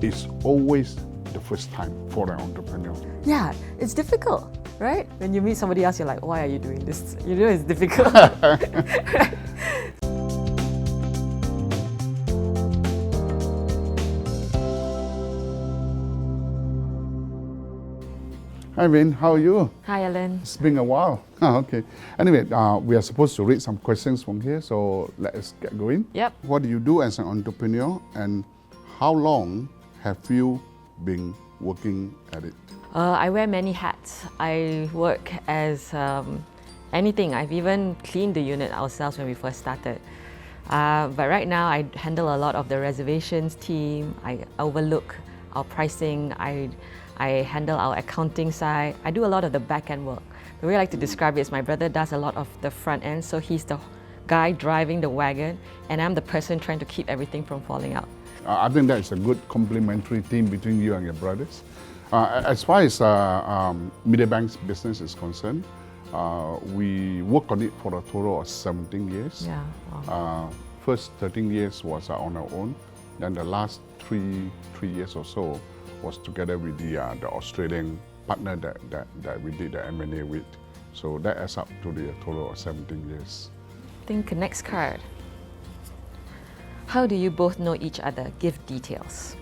is always the first time for an entrepreneur. Yeah, it's difficult, right? When you meet somebody else, you're like, why are you doing this? You know it's difficult. Hi Vin, how are you? Hi, Alan. It's been a while. Okay. Anyway, we are supposed to read some questions from here, so let's get going. Yep. What do you do as an entrepreneur, and how long have you been working at it? I wear many hats. I work as anything. I've even cleaned the unit ourselves when we first started. But right now, I handle a lot of the reservations team. I overlook our pricing. I handle our accounting side. I do a lot of the back end work. The way I like to describe it is my brother does a lot of the front end, so he's the guy driving the wagon, and I'm the person trying to keep everything from falling out. I think that is a good complementary team between you and your brothers. As far as Mediabanc's business is concerned, we worked on it for a total of 17 years. Yeah. Wow. First 13 years was on our own, then the last three years or so was together with the Australian partner that we did the M&A with. So that adds up to the total of 17 years. I think next card. How do you both know each other? Give details.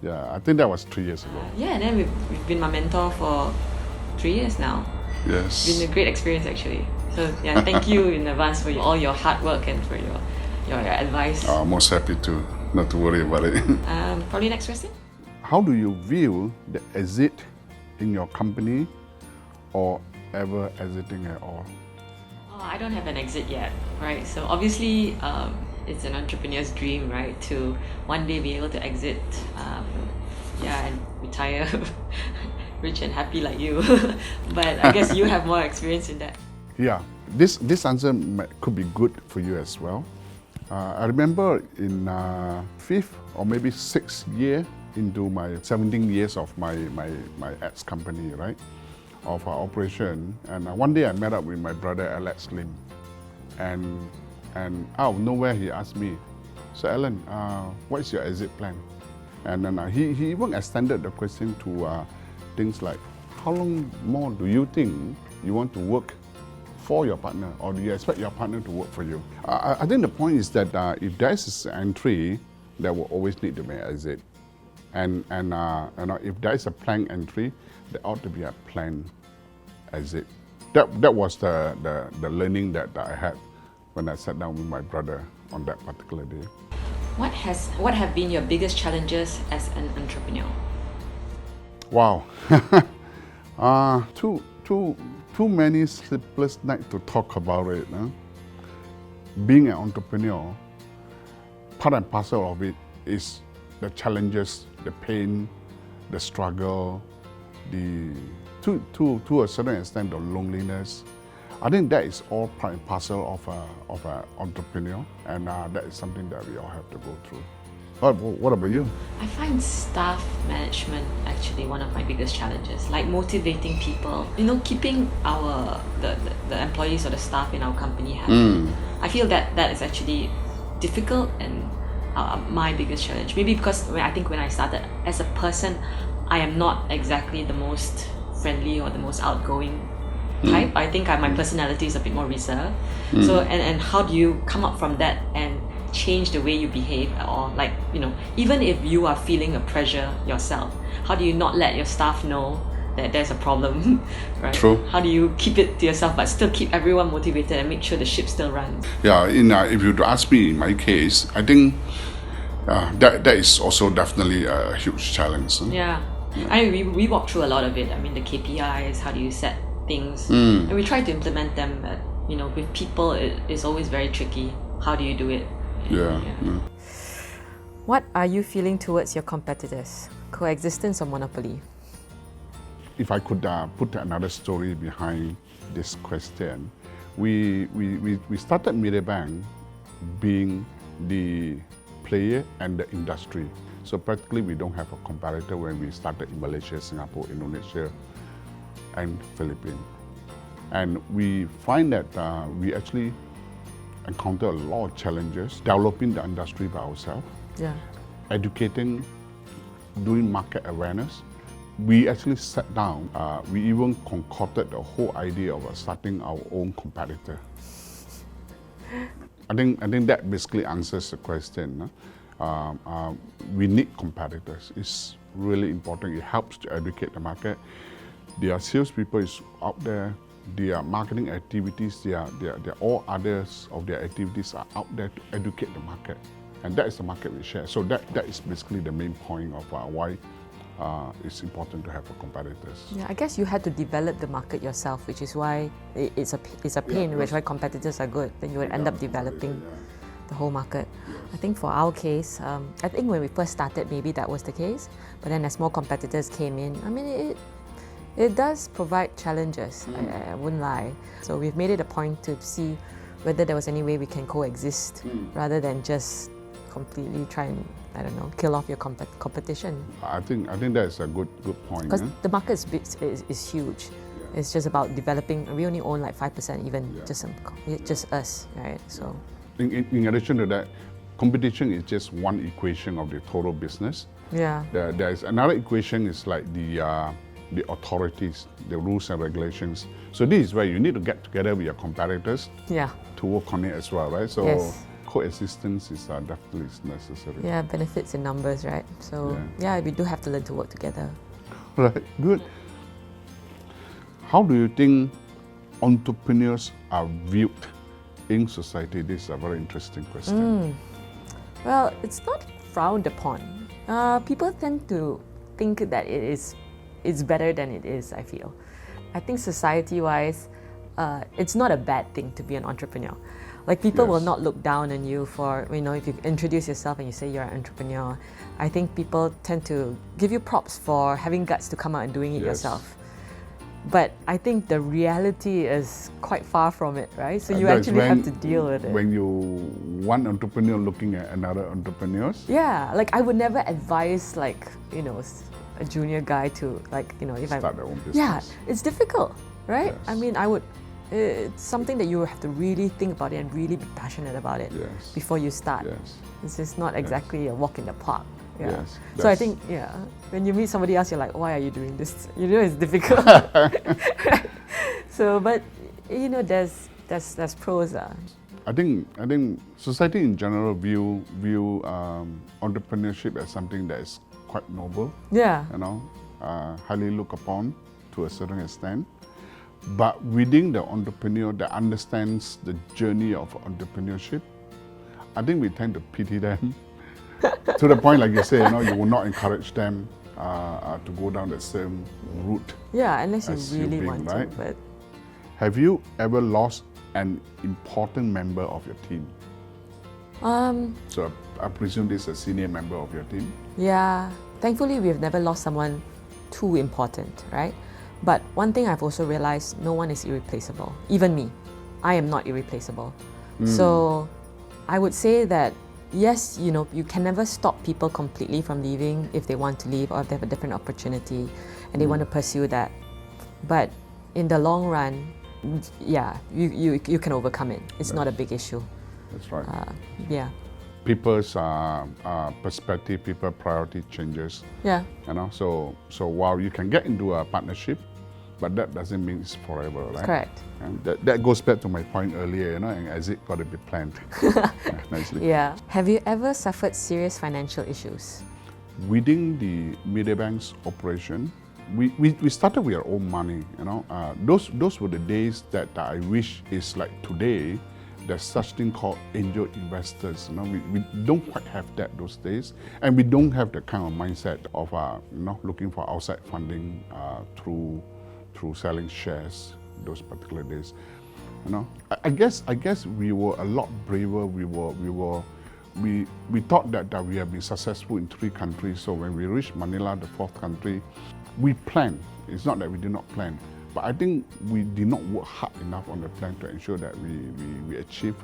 Yeah, I think that was 3 years ago. Yeah, and then we've been my mentor for 3 years now. Yes. It's been a great experience actually. So yeah, thank you in advance for all your hard work and for your advice. Most happy to, not to worry about it. Probably next question. How do you view the exit in your company or ever exiting at all? Oh, I don't have an exit yet, right? So obviously, it's an entrepreneur's dream, right? To one day be able to exit, and retire rich and happy like you. But I guess you have more experience in that. Yeah, this answer could be good for you as well. I remember in 5th or maybe 6th year into my 17 years of my ads company, right, of our operation, and one day I met up with my brother Alex Lim, and out of nowhere he asked me, "So Alan, what is your exit plan?" And then he even extended the question to things like, how long more do you think you want to work for your partner, or do you expect your partner to work for you? I think the point is that if there is an entry, there will always need to be an exit. And if there is a planned entry, there ought to be a planned exit. That was the learning that I had when I sat down with my brother on that particular day. What have been your biggest challenges as an entrepreneur? Wow, too many sleepless nights to talk about it. Huh? Being an entrepreneur, part and parcel of it is the challenges, the pain, the struggle, to a certain extent the loneliness. I think that is all part and parcel of an entrepreneur, and that is something that we all have to go through. What about you? I find staff management actually one of my biggest challenges, like motivating people, keeping the employees or the staff in our company happy. I feel that is actually difficult and my biggest challenge. Maybe because I think when I started as a person, I am not exactly the most friendly or the most outgoing type. I think my personality is a bit more reserved. So and how do you come up from that and change the way you behave, or even if you are feeling a pressure yourself, how do you not let your staff know that there's a problem, right? True. How do you keep it to yourself but still keep everyone motivated and make sure the ship still runs? Yeah, if you ask me, in my case, I think that is also definitely a huge challenge. Huh? Yeah. I mean, we walk through a lot of it. I mean, the KPIs, how do you set things, and we try to implement them, but with people it's always very tricky. How do you do it? Yeah. What are you feeling towards your competitors? Coexistence or monopoly? If I could put another story behind this question, we started Mediabanc being the player and the industry. So practically we don't have a competitor when we started in Malaysia, Singapore, Indonesia, and Philippines. And we find that we actually encounter a lot of challenges developing the industry by ourselves. Yeah. educating, doing market awareness. We actually sat down, we even concocted the whole idea of starting our own competitor. I think that basically answers the question. We need competitors. It's really important. It helps to educate the market. Their salespeople is out there. Their marketing activities, their all others of their activities are out there to educate the market. And that is the market we share. So that is basically the main point of why it's important to have competitors. Yeah, I guess you had to develop the market yourself, which is why it's a pain, which is why competitors are good. Then you would end up developing the whole market. I think for our case, I think when we first started, maybe that was the case. But then as more competitors came in, I mean, it does provide challenges, I wouldn't lie. So we've made it a point to see whether there was any way we can coexist rather than just completely try and, I don't know, kill off your competition. I think that is a good point. Because the market is huge. Yeah. It's just about developing. We only own like 5%, even just us, right? So. In addition to that, competition is just one equation of the total business. Yeah. There is another equation is like the authorities, the rules and regulations. So this is where you need to get together with your competitors to work on it as well, right? So coexistence is definitely necessary. Yeah, benefits in numbers, right? So we do have to learn to work together. Right, good. How do you think entrepreneurs are viewed in society? This is a very interesting question. Well, it's not frowned upon. People tend to think that it's better than it is, I feel. I think society-wise, it's not a bad thing to be an entrepreneur. Like people will not look down on you for, if you introduce yourself and you say you're an entrepreneur. I think people tend to give you props for having guts to come out and doing it yourself. But I think the reality is quite far from it, right? So you actually have to deal with it. When one entrepreneur looking at another entrepreneurs? Yeah, like I would never advise a junior guy to if I start their own business. Yeah, it's difficult, right? Yes. I mean, it's something that you have to really think about it and really be passionate about it before you start. Yes. It's just not exactly a walk in the park. Yeah. Yes, so I think, when you meet somebody else, you're like, why are you doing this? It's difficult. So, but there's pros. I think society in general view entrepreneurship as something that is quite noble. Yeah. Highly looked upon to a certain extent. But within the entrepreneur that understands the journey of entrepreneurship, I think we tend to pity them to the point, like you say, you will not encourage them to go down the same route. Yeah, unless you really want to. But have you ever lost an important member of your team? So I presume this is a senior member of your team? Yeah, thankfully we've never lost someone too important, right? But one thing I've also realized, no one is irreplaceable. Even me, I am not irreplaceable. So I would say that yes, you can never stop people completely from leaving if they want to leave or if they have a different opportunity and they want to pursue that. But in the long run, you can overcome it. It's not a big issue. That's right. People's perspective, people's priority changes. Yeah. So while you can get into a partnership, but that doesn't mean it's forever, right? Correct. And that goes back to my point earlier, and exit got to be planned nicely. Yeah. Have you ever suffered serious financial issues? Within the Mediabanc's operation, we started with our own money. Those were the days that I wish is like today. There's such thing called angel investors. We don't quite have that those days, and we don't have the kind of mindset of looking for outside funding through selling shares those particular days. I guess we were a lot braver. We thought that we have been successful in 3 countries. So when we reached Manila, the 4th country, we planned. It's not that we did not plan. But I think we did not work hard enough on the plan to ensure that we achieve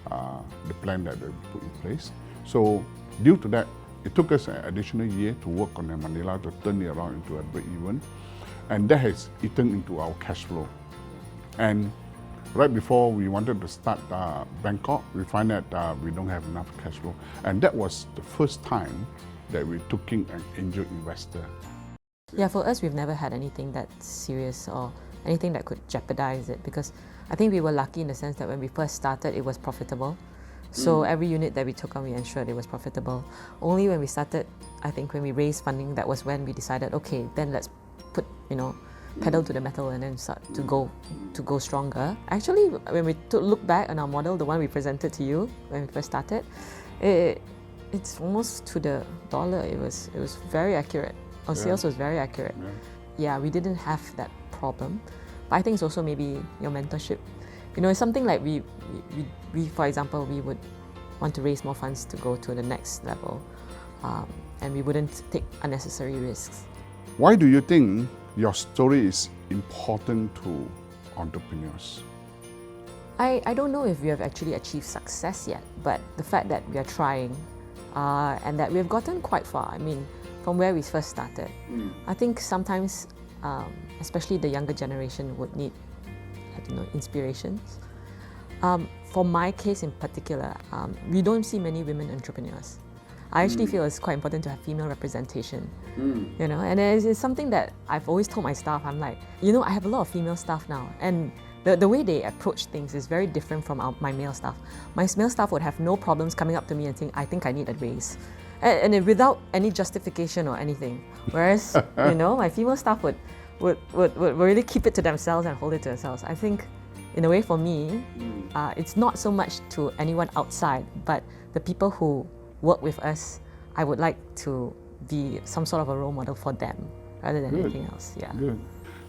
the plan that we put in place. So due to that, it took us an additional year to work on the Manila to turn it around into a break-even. And that has eaten into our cash flow. And right before we wanted to start Bangkok, we find that we don't have enough cash flow. And that was the first time that we took in an angel investor. Yeah, for us, we've never had anything that's serious or anything that could jeopardize it, because I think we were lucky in the sense that when we first started, it was profitable. So every unit that we took on, we ensured it was profitable. Only when we started, I think when we raised funding, that was when we decided, okay, then let's put, pedal to the metal and then start to go stronger. Actually, when we look back on our model, the one we presented to you when we first started, it's almost to the dollar. It was very accurate. Our sales was very accurate. Yeah, we didn't have that problem. But I think it's also maybe your mentorship. It's something like we, for example, we would want to raise more funds to go to the next level, and we wouldn't take unnecessary risks. Why do you think your story is important to entrepreneurs? I don't know if we have actually achieved success yet, but the fact that we are trying and that we have gotten quite far, I mean, from where we first started. I think sometimes, especially the younger generation, would need inspirations. For my case in particular, we don't see many women entrepreneurs. I actually feel it's quite important to have female representation, and it's something that I've always told my staff. I'm like, I have a lot of female staff now, and the way they approach things is very different from my male staff. My male staff would have no problems coming up to me and saying, I think I need a raise, and without any justification or anything. Whereas, my female staff would really keep it to themselves and hold it to themselves. I think, in a way, for me, it's not so much to anyone outside, but the people who work with us, I would like to be some sort of a role model for them rather than anything else. Yeah. Good.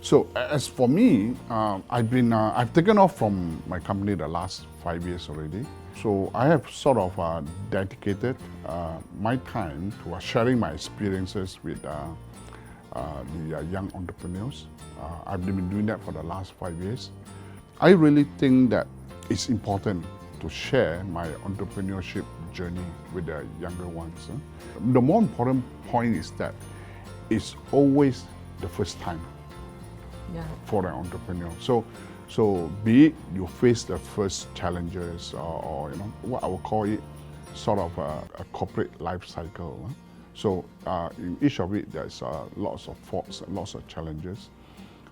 So as for me, I've taken off from my company the last 5 years already. So I have sort of dedicated my time to sharing my experiences with the young entrepreneurs. I've been doing that for the last 5 years. I really think that it's important to share my entrepreneurship journey with the younger ones. The more important point is that it's always the first time for an entrepreneur. So be it you face the first challenges or what I would call it sort of a corporate life cycle. So in each of it, there's lots of faults, lots of challenges,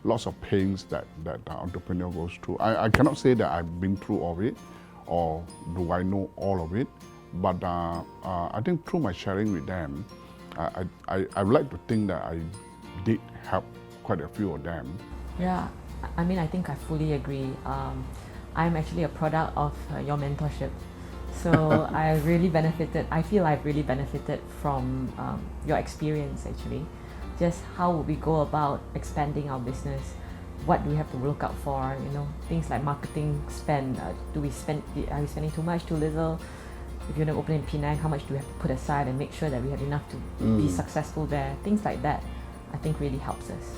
lots of pains that the entrepreneur goes through. I cannot say that I've been through all of it, or do I know all of it, but I think through my sharing with them, I would like to think that I did help quite a few of them. Yeah, I mean, I think I fully agree. I'm actually a product of your mentorship. So I feel I've really benefited from your experience actually. Just how would we go about expanding our business? What do we have to look out for? Things like marketing spend. Are we spending too much, too little? If you're going to open in Penang, how much do we have to put aside and make sure that we have enough to be successful there? Things like that, I think really helps us.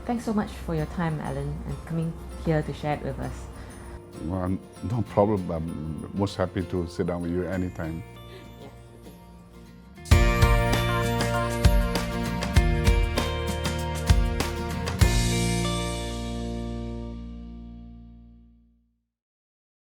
Thanks so much for your time, Alan, and coming here to share it with us. Well, no problem. I'm most happy to sit down with you anytime.